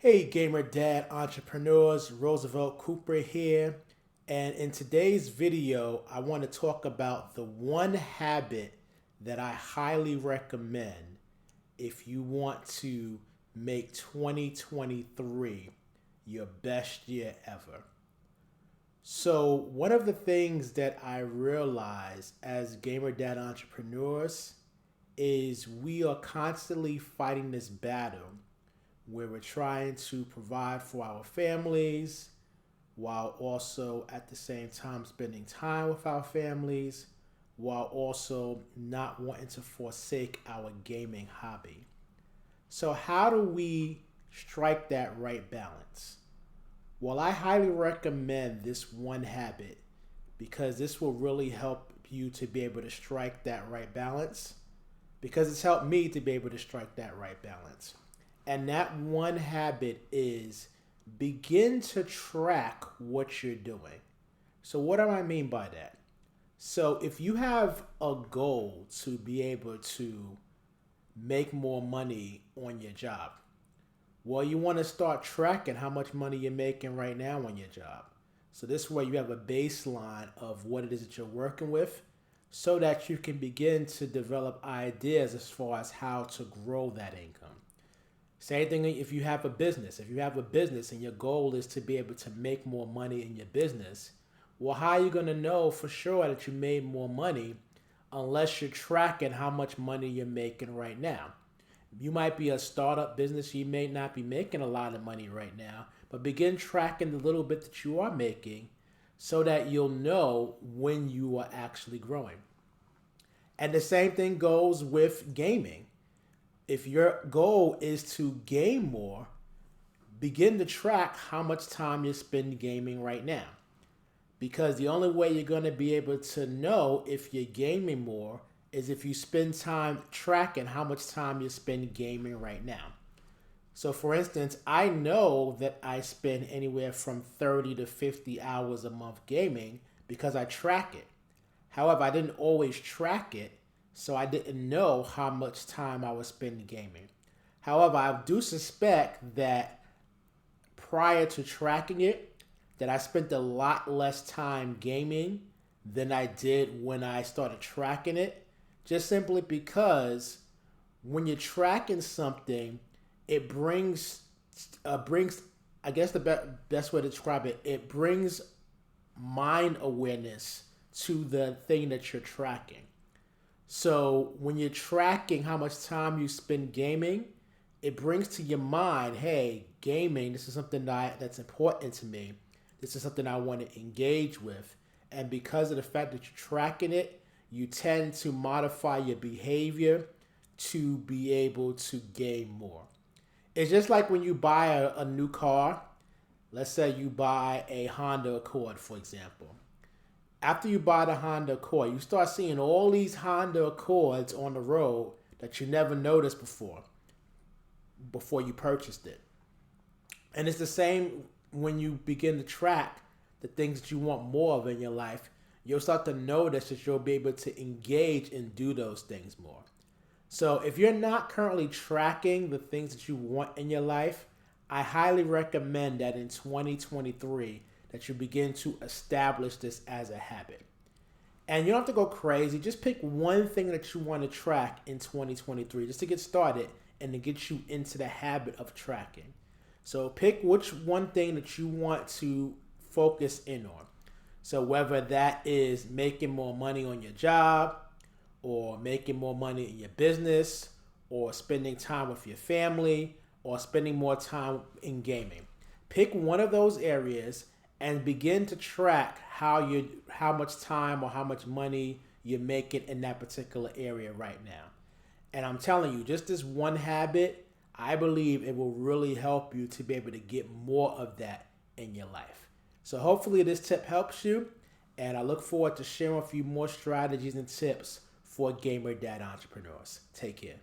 Hey, gamer dad entrepreneurs, Roosevelt Cooper here. And in today's video, I want to talk about the one habit that I highly recommend if you want to make 2023 your best year ever. So, one of the things that I realize as gamer dad entrepreneurs is we are constantly fighting this battle where we're trying to provide for our families while also at the same time spending time with our families while also not wanting to forsake our gaming hobby. So, how do we strike that right balance? Well, I highly recommend this one habit because this will really help you to be able to strike that right balance because it's helped me to be able to strike that right balance. And that one habit is begin to track what you're doing. So, what do I mean by that? So, if you have a goal to be able to make more money on your job, well, you want to start tracking how much money you're making right now on your job. So, this way you have a baseline of what it is that you're working with so that you can begin to develop ideas as far as how to grow that income. Same thing if you have a business. If you have a business and your goal is to be able to make more money in your business, well, how are you going to know for sure that you made more money unless you're tracking how much money you're making right now? You might be a startup business, you may not be making a lot of money right now, but begin tracking the little bit that you are making so that you'll know when you are actually growing. And the same thing goes with gaming. If your goal is to game more, begin to track how much time you spend gaming right now. Because the only way you're going to be able to know if you're gaming more is if you spend time tracking how much time you spend gaming right now. So, for instance, I know that I spend anywhere from 30 to 50 hours a month gaming because I track it. However, I didn't always track it, so I didn't know how much time I was spending gaming. However, I do suspect that prior to tracking it, that I spent a lot less time gaming than I did when I started tracking it, just simply because when you're tracking something, it brings I guess the best way to describe it, it brings mind awareness to the thing that you're tracking. So when you're tracking how much time you spend gaming, it brings to your mind, hey, gaming, this is something that's important to me. This is something I want to engage with. And because of the fact that you're tracking it, you tend to modify your behavior to be able to game more. It's just like when you buy a new car. Let's say you buy a Honda Accord, for example. After you buy the Honda Accord, you start seeing all these Honda Accords on the road that you never noticed before you purchased it. And it's the same when you begin to track the things that you want more of in your life. You'll start to notice that you'll be able to engage and do those things more. So if you're not currently tracking the things that you want in your life, I highly recommend that in 2023 that you begin to establish this as a habit. And you don't have to go crazy. Just pick one thing that you want to track in 2023 just to get started and to get you into the habit of tracking. So pick which one thing that you want to focus in on. So whether that is making more money on your job or making more money in your business or spending time with your family or spending more time in gaming. Pick one of those areas and begin to track how much time or how much money you're making in that particular area right now. And I'm telling you, just this one habit, I believe it will really help you to be able to get more of that in your life. So hopefully this tip helps you, and I look forward to sharing with you more strategies and tips for gamer dad entrepreneurs. Take care.